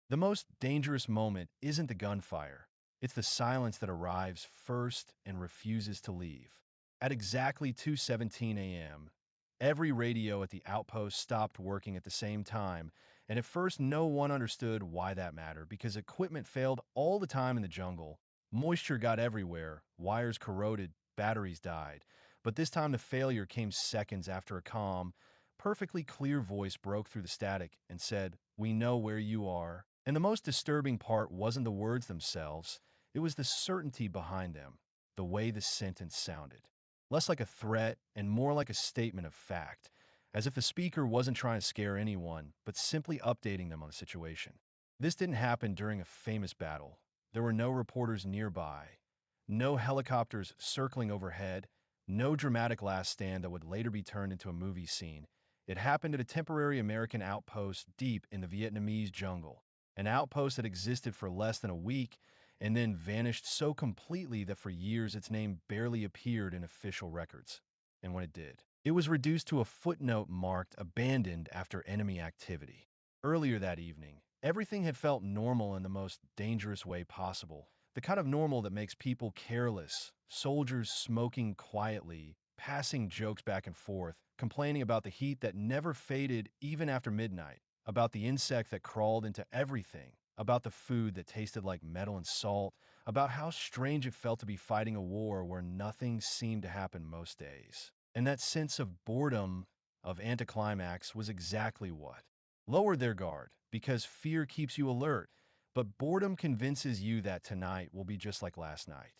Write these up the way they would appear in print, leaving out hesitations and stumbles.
The most dangerous moment isn't the gunfire. It's the silence that arrives first and refuses to leave. At exactly 2:17 a.m., every radio at the outpost stopped working at the same time, and at first no one understood why that mattered because equipment failed all the time in the jungle. Moisture got everywhere, wires corroded, batteries died. But this time the failure came seconds after a calm, perfectly clear voice broke through the static and said, "We know where you are." And the most disturbing part wasn't the words themselves, it was the certainty behind them, the way the sentence sounded. Less like a threat and more like a statement of fact, as if the speaker wasn't trying to scare anyone, but simply updating them on the situation. This didn't happen during a famous battle. There were no reporters nearby, no helicopters circling overhead, no dramatic last stand that would later be turned into a movie scene. It happened at a temporary American outpost deep in the Vietnamese jungle, an outpost that existed for less than a week and then vanished so completely that for years its name barely appeared in official records. And when it did, it was reduced to a footnote marked abandoned after enemy activity. Earlier that evening, everything had felt normal in the most dangerous way possible. The kind of normal that makes people careless, soldiers smoking quietly, passing jokes back and forth, complaining about the heat that never faded even after midnight, about the insect that crawled into everything, about the food that tasted like metal and salt, about how strange it felt to be fighting a war where nothing seemed to happen most days. And that sense of boredom, of anticlimax, was exactly what lowered their guard, because fear keeps you alert, but boredom convinces you that tonight will be just like last night.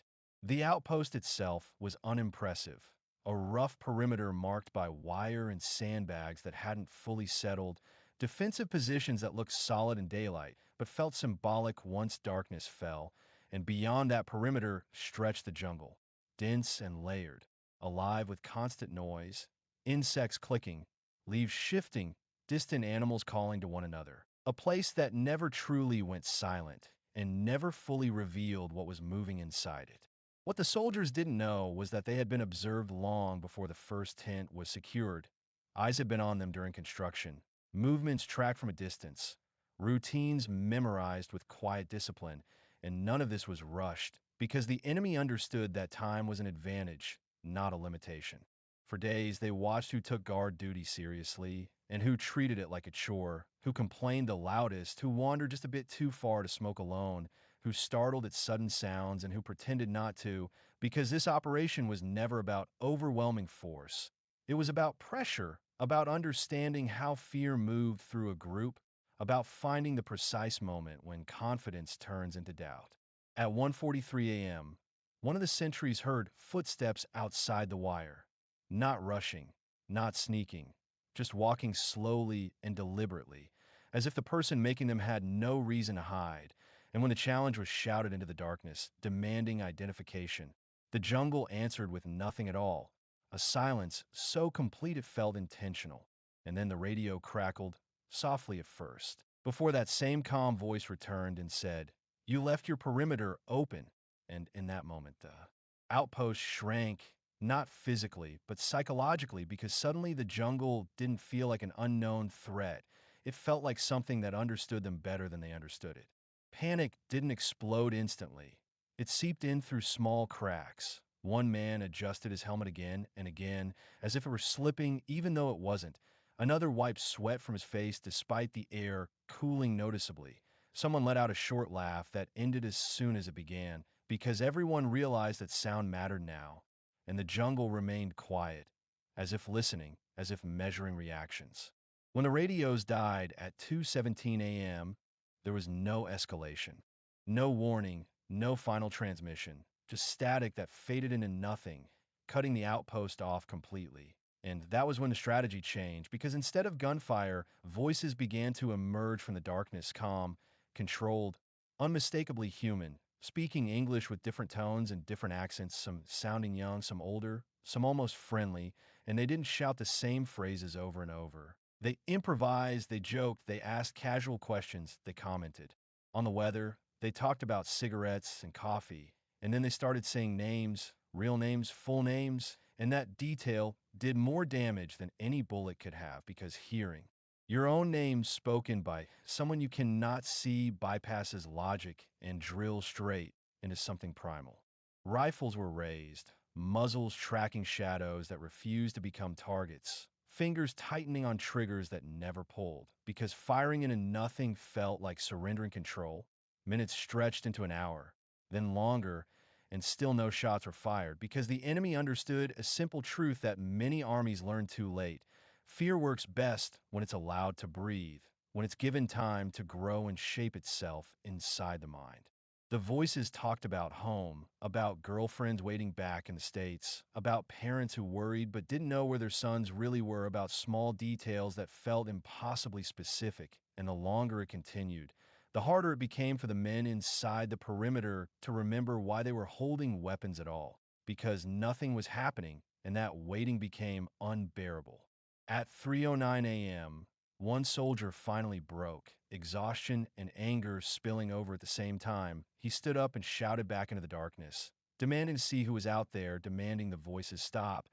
The outpost itself was unimpressive, a rough perimeter marked by wire and sandbags that hadn't fully settled, defensive positions that looked solid in daylight but felt symbolic once darkness fell, and beyond that perimeter stretched the jungle, dense and layered, alive with constant noise, insects clicking, leaves shifting, distant animals calling to one another. A place that never truly went silent and never fully revealed what was moving inside it. What the soldiers didn't know was that they had been observed long before the first tent was secured. Eyes had been on them during construction, movements tracked from a distance, routines memorized with quiet discipline, and none of this was rushed because the enemy understood that time was an advantage, not a limitation. For days, they watched who took guard duty seriously and who treated it like a chore, who complained the loudest, who wandered just a bit too far to smoke alone, who startled at sudden sounds, and who pretended not to, because this operation was never about overwhelming force. It was about pressure, about understanding how fear moved through a group, about finding the precise moment when confidence turns into doubt. At 1:43 a.m., one of the sentries heard footsteps outside the wire, not rushing, not sneaking, just walking slowly and deliberately, as if the person making them had no reason to hide. And when the challenge was shouted into the darkness, demanding identification, the jungle answered with nothing at all, a silence so complete it felt intentional. And then the radio crackled, softly at first, before that same calm voice returned and said, "You left your perimeter open." And in that moment, the outpost shrank, not physically, but psychologically, because suddenly the jungle didn't feel like an unknown threat. It felt like something that understood them better than they understood it. Panic didn't explode instantly. It seeped in through small cracks. One man adjusted his helmet again and again, as if it were slipping even though it wasn't. Another wiped sweat from his face despite the air cooling noticeably. Someone let out a short laugh that ended as soon as it began, because everyone realized that sound mattered now, and the jungle remained quiet, as if listening, as if measuring reactions. When the radios died at 2:17 a.m., there was no escalation, no warning, no final transmission, just static that faded into nothing, cutting the outpost off completely. And that was when the strategy changed, because instead of gunfire, voices began to emerge from the darkness, calm, controlled, unmistakably human, speaking English with different tones and different accents, some sounding young, some older, some almost friendly, and they didn't shout the same phrases over and over. They improvised, they joked, they asked casual questions, they commented on the weather, they talked about cigarettes and coffee, and then they started saying names, real names, full names, and that detail did more damage than any bullet could have, because hearing, Your own name spoken by someone you cannot see bypasses logic and drills straight into something primal. Rifles were raised, muzzles tracking shadows that refused to become targets, fingers tightening on triggers that never pulled, because firing into nothing felt like surrendering control. Minutes stretched into an hour, then longer, and still no shots were fired, because the enemy understood a simple truth that many armies learned too late. Fear works best when it's allowed to breathe, when it's given time to grow and shape itself inside the mind. The voices talked about home, about girlfriends waiting back in the States, about parents who worried but didn't know where their sons really were, about small details that felt impossibly specific. And the longer it continued, the harder it became for the men inside the perimeter to remember why they were holding weapons at all, because nothing was happening, and that waiting became unbearable. At 3:09 a.m., one soldier finally broke, exhaustion and anger spilling over at the same time. He stood up and shouted back into the darkness, demanding to see who was out there, demanding the voices stop.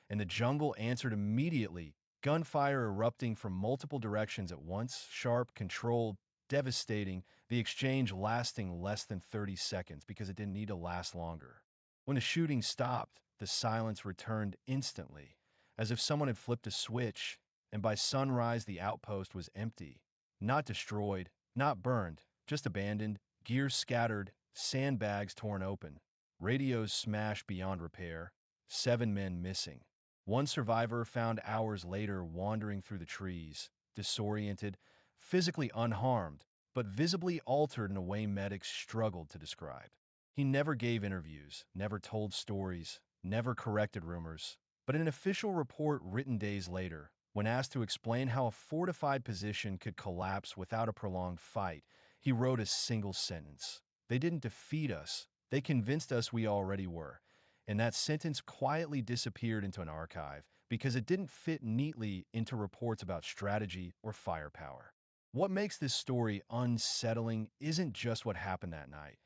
And the jungle answered immediately, gunfire erupting from multiple directions at once, sharp, controlled, devastating, the exchange lasting less than 30 seconds because it didn't need to last longer. When the shooting stopped, the silence returned instantly, as if someone had flipped a switch, and by sunrise the outpost was empty. Not destroyed, not burned, just abandoned, gear scattered, sandbags torn open, radios smashed beyond repair, 7 men missing. One survivor found hours later wandering through the trees, disoriented, physically unharmed, but visibly altered in a way medics struggled to describe. He never gave interviews, never told stories, never corrected rumors, but in an official report written days later, when asked to explain how a fortified position could collapse without a prolonged fight, he wrote a single sentence. They didn't defeat us, they convinced us we already were. And that sentence quietly disappeared into an archive because it didn't fit neatly into reports about strategy or firepower. What makes this story unsettling isn't just what happened that night,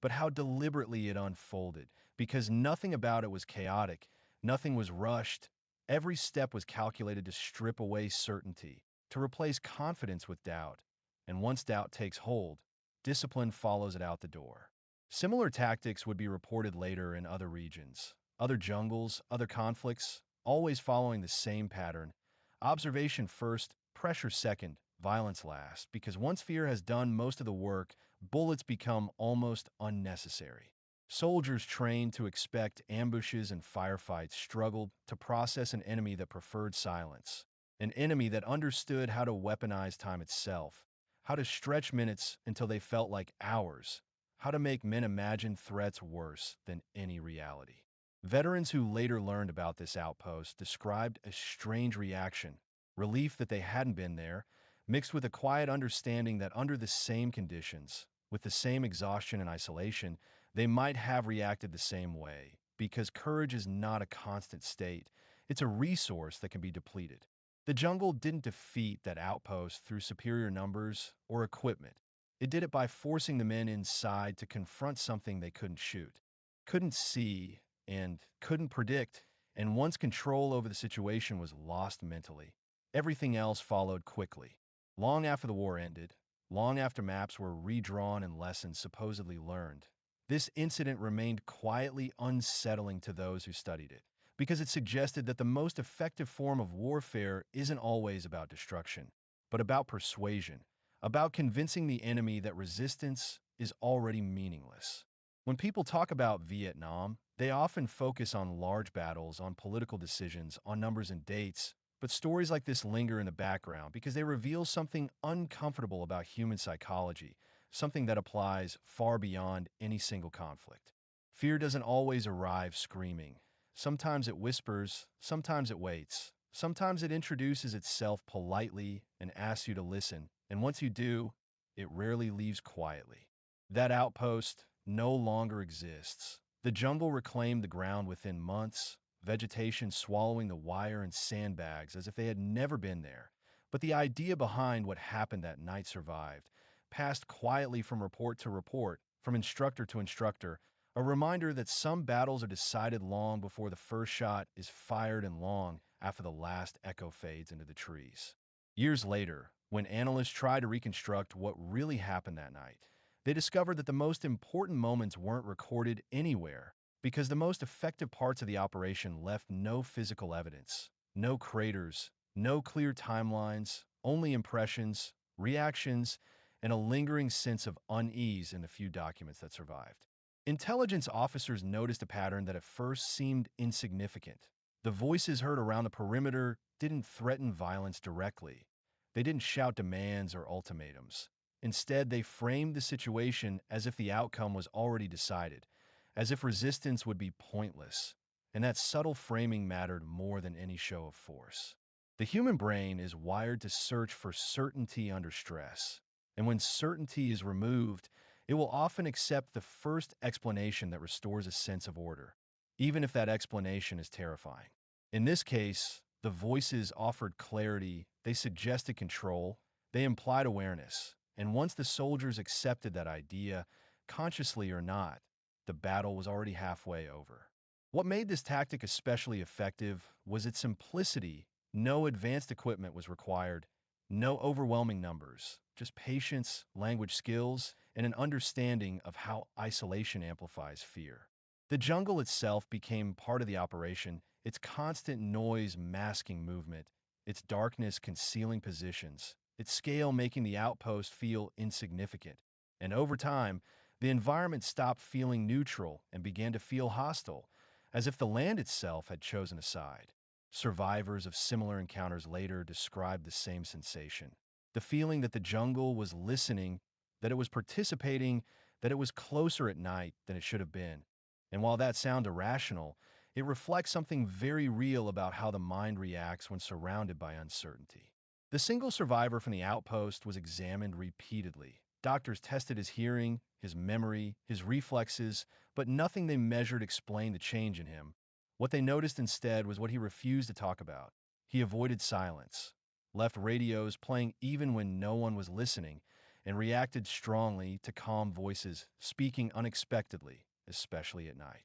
but how deliberately it unfolded, because nothing about it was chaotic, nothing was rushed. Every step was calculated to strip away certainty, to replace confidence with doubt. And once doubt takes hold, discipline follows it out the door. Similar tactics would be reported later in other regions, other jungles, other conflicts, always following the same pattern. Observation first, pressure second, violence last, because once fear has done most of the work, bullets become almost unnecessary. Soldiers trained to expect ambushes and firefights struggled to process an enemy that preferred silence, an enemy that understood how to weaponize time itself, how to stretch minutes until they felt like hours, how to make men imagine threats worse than any reality. Veterans who later learned about this outpost described a strange reaction, relief that they hadn't been there, mixed with a quiet understanding that under the same conditions, with the same exhaustion and isolation, they might have reacted the same way, because courage is not a constant state. It's a resource that can be depleted. The jungle didn't defeat that outpost through superior numbers or equipment. It did it by forcing the men inside to confront something they couldn't shoot, couldn't see, and couldn't predict, and once control over the situation was lost mentally, everything else followed quickly. Long after the war ended, long after maps were redrawn and lessons supposedly learned, this incident remained quietly unsettling to those who studied it, because it suggested that the most effective form of warfare isn't always about destruction, but about persuasion, about convincing the enemy that resistance is already meaningless. When people talk about Vietnam, they often focus on large battles, on political decisions, on numbers and dates, but stories like this linger in the background because they reveal something uncomfortable about human psychology, something that applies far beyond any single conflict. Fear doesn't always arrive screaming. Sometimes it whispers, sometimes it waits, sometimes it introduces itself politely and asks you to listen, and once you do, it rarely leaves quietly. That outpost no longer exists. The jungle reclaimed the ground within months, vegetation swallowing the wire and sandbags as if they had never been there. But the idea behind what happened that night survived, passed quietly from report to report, from instructor to instructor, a reminder that some battles are decided long before the first shot is fired and long after the last echo fades into the trees. Years later, when analysts tried to reconstruct what really happened that night, they discovered that the most important moments weren't recorded anywhere because the most effective parts of the operation left no physical evidence, no craters, no clear timelines, only impressions, reactions, and a lingering sense of unease in the few documents that survived. Intelligence officers noticed a pattern that at first seemed insignificant. The voices heard around the perimeter didn't threaten violence directly. They didn't shout demands or ultimatums. Instead, they framed the situation as if the outcome was already decided, as if resistance would be pointless. And that subtle framing mattered more than any show of force. The human brain is wired to search for certainty under stress. And when certainty is removed, it will often accept the first explanation that restores a sense of order, even if that explanation is terrifying. In this case, the voices offered clarity, they suggested control, they implied awareness. And once the soldiers accepted that idea, consciously or not, the battle was already halfway over. What made this tactic especially effective was its simplicity. No advanced equipment was required, no overwhelming numbers, just patience, language skills, and an understanding of how isolation amplifies fear. The jungle itself became part of the operation, its constant noise masking movement, its darkness concealing positions, its scale making the outpost feel insignificant. And over time, the environment stopped feeling neutral and began to feel hostile, as if the land itself had chosen a side. Survivors of similar encounters later described the same sensation. The feeling that the jungle was listening, that it was participating, that it was closer at night than it should have been. And while that sounds irrational, it reflects something very real about how the mind reacts when surrounded by uncertainty. The single survivor from the outpost was examined repeatedly. Doctors tested his hearing, his memory, his reflexes, but nothing they measured explained the change in him. What they noticed instead was what he refused to talk about. He avoided silence, left radios playing even when no one was listening, and reacted strongly to calm voices speaking unexpectedly, especially at night.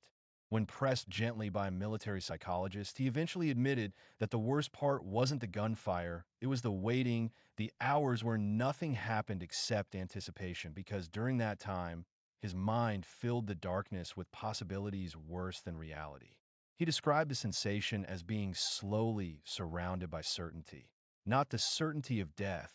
When pressed gently by a military psychologist, he eventually admitted that the worst part wasn't the gunfire, it was the waiting, the hours where nothing happened except anticipation, because during that time, his mind filled the darkness with possibilities worse than reality. He described the sensation as being slowly surrounded by certainty, not the certainty of death,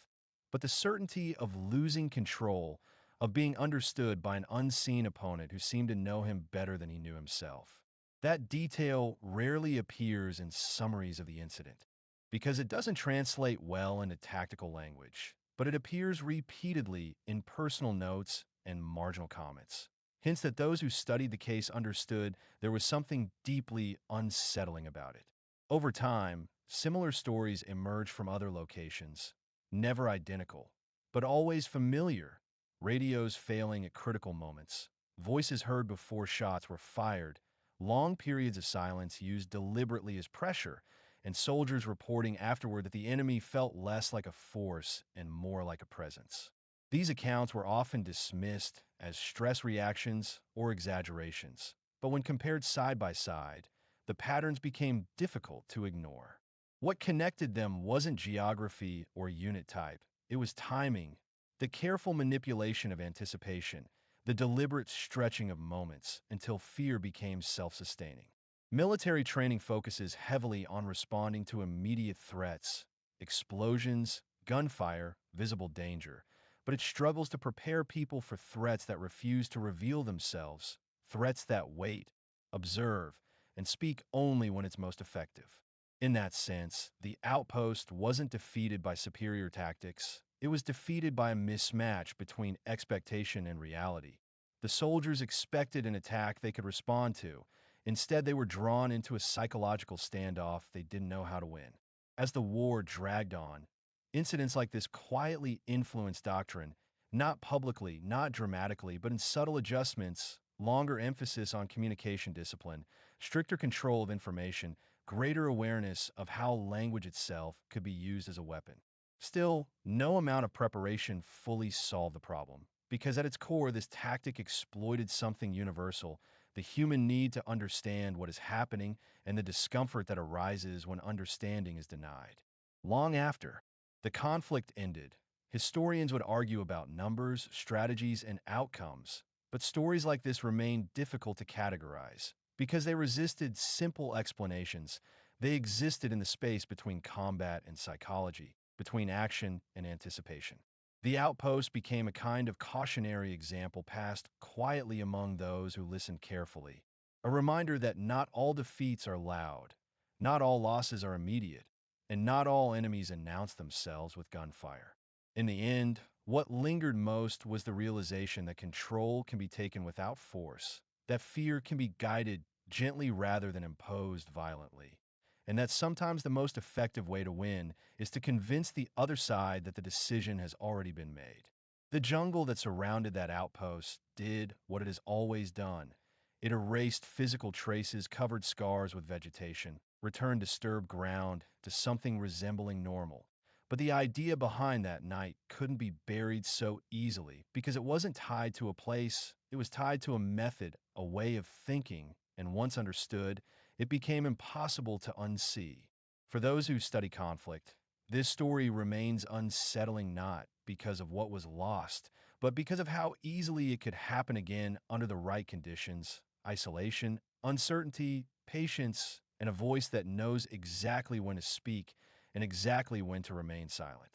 but the certainty of losing control, of being understood by an unseen opponent who seemed to know him better than he knew himself. That detail rarely appears in summaries of the incident, because it doesn't translate well into tactical language, but it appears repeatedly in personal notes and marginal comments. Hints that those who studied the case understood there was something deeply unsettling about it. Over time, similar stories emerged from other locations, never identical, but always familiar. Radios failing at critical moments, voices heard before shots were fired, long periods of silence used deliberately as pressure, and soldiers reporting afterward that the enemy felt less like a force and more like a presence. These accounts were often dismissed as stress reactions or exaggerations, but when compared side by side, the patterns became difficult to ignore. What connected them wasn't geography or unit type, it was timing, the careful manipulation of anticipation, the deliberate stretching of moments until fear became self-sustaining. Military training focuses heavily on responding to immediate threats, explosions, gunfire, visible danger, but it struggles to prepare people for threats that refuse to reveal themselves, threats that wait, observe, and speak only when it's most effective. In that sense, the outpost wasn't defeated by superior tactics, it was defeated by a mismatch between expectation and reality. The soldiers expected an attack they could respond to. Instead, they were drawn into a psychological standoff they didn't know how to win. As the war dragged on, incidents like this quietly influenced doctrine, not publicly, not dramatically, but in subtle adjustments, longer emphasis on communication discipline, stricter control of information, greater awareness of how language itself could be used as a weapon. Still, no amount of preparation fully solved the problem, because at its core, this tactic exploited something universal: the human need to understand what is happening and the discomfort that arises when understanding is denied. Long after The conflict ended. Historians would argue about numbers, strategies, and outcomes, but stories like this remain difficult to categorize. Because they resisted simple explanations, they existed in the space between combat and psychology, between action and anticipation. The outpost became a kind of cautionary example passed quietly among those who listened carefully, a reminder that not all defeats are loud, not all losses are immediate, and not all enemies announce themselves with gunfire. In the end, what lingered most was the realization that control can be taken without force, that fear can be guided gently rather than imposed violently, and that sometimes the most effective way to win is to convince the other side that the decision has already been made. The jungle that surrounded that outpost did what it has always done. It erased physical traces, covered scars with vegetation, returned disturbed ground to something resembling normal. But the idea behind that night couldn't be buried so easily because it wasn't tied to a place, it was tied to a method, a way of thinking, and once understood, it became impossible to unsee. For those who study conflict, this story remains unsettling not because of what was lost, but because of how easily it could happen again under the right conditions: isolation, uncertainty, patience, and a voice that knows exactly when to speak and exactly when to remain silent.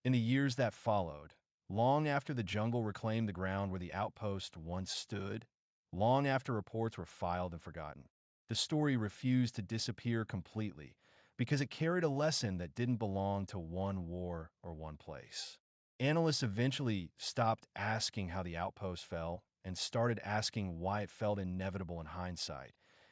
In the years that followed, long after the jungle reclaimed the ground where the outpost once stood, long after reports were filed and forgotten, the story refused to disappear completely because it carried a lesson that didn't belong to one war or one place. Analysts eventually stopped asking how the outpost fell and started asking why it felt inevitable in hindsight.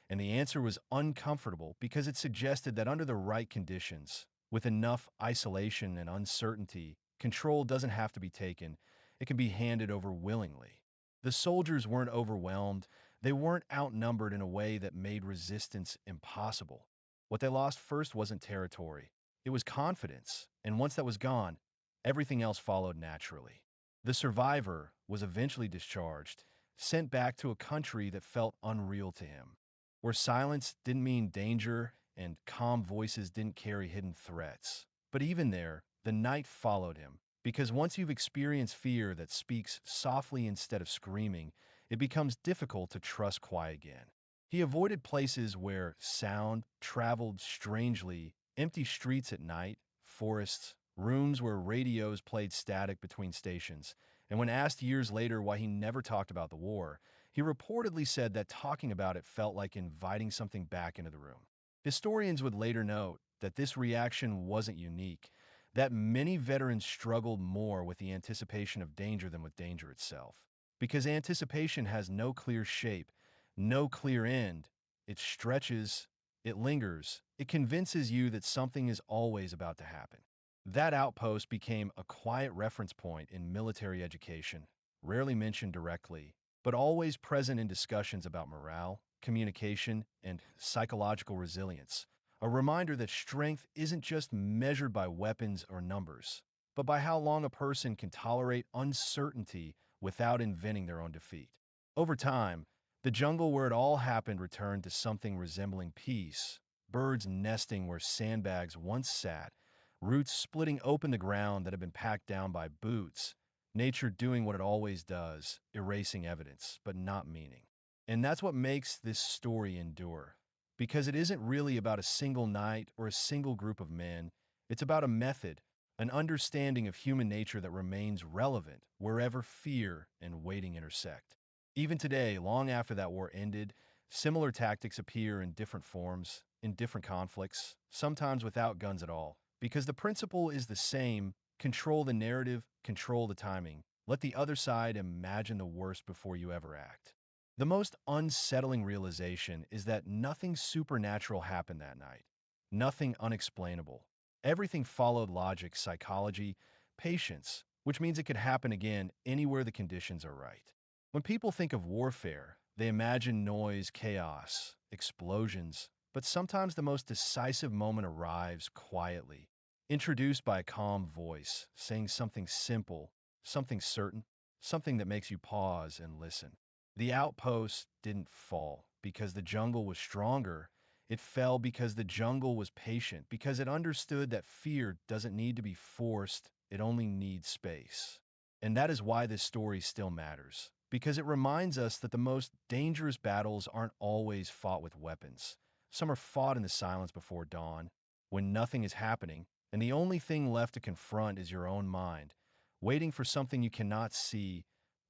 And the answer was uncomfortable because it suggested that under the right conditions, with enough isolation and uncertainty, control doesn't have to be taken, it can be handed over willingly. The soldiers weren't overwhelmed, they weren't outnumbered in a way that made resistance impossible. What they lost first wasn't territory, it was confidence, and once that was gone, everything else followed naturally. The survivor was eventually discharged, sent back to a country that felt unreal to him, where silence didn't mean danger and calm voices didn't carry hidden threats. But even there, the night followed him, because once you've experienced fear that speaks softly instead of screaming, it becomes difficult to trust quiet again. He avoided places where sound traveled strangely, empty streets at night, forests, rooms where radios played static between stations, and when asked years later why he never talked about the war, he reportedly said that talking about it felt like inviting something back into the room. Historians would later note that this reaction wasn't unique, that many veterans struggled more with the anticipation of danger than with danger itself. Because anticipation has no clear shape, no clear end, it stretches, it lingers, it convinces you that something is always about to happen. That outpost became a quiet reference point in military education, rarely mentioned directly, but always present in discussions about morale, communication, and psychological resilience. A reminder that strength isn't just measured by weapons or numbers, but by how long a person can tolerate uncertainty without inventing their own defeat. Over time, the jungle where it all happened returned to something resembling peace, birds nesting where sandbags once sat, roots splitting open the ground that had been packed down by boots, nature doing what it always does, erasing evidence, but not meaning. And that's what makes this story endure. Because it isn't really about a single night or a single group of men, it's about a method, an understanding of human nature that remains relevant wherever fear and waiting intersect. Even today, long after that war ended, similar tactics appear in different forms, in different conflicts, sometimes without guns at all. Because the principle is the same: control the narrative, control the timing, let the other side imagine the worst before you ever act. The most unsettling realization is that nothing supernatural happened that night, nothing unexplainable. Everything followed logic, psychology, patience, which means it could happen again anywhere the conditions are right. When people think of warfare, they imagine noise, chaos, explosions, but sometimes the most decisive moment arrives quietly, introduced by a calm voice, saying something simple, something certain, something that makes you pause and listen. The outpost didn't fall because the jungle was stronger. It fell because the jungle was patient, because it understood that fear doesn't need to be forced, it only needs space. And that is why this story still matters, because it reminds us that the most dangerous battles aren't always fought with weapons. Some are fought in the silence before dawn, when nothing is happening, and the only thing left to confront is your own mind, waiting for something you cannot see,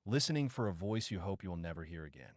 listening for a voice you hope you will never hear again.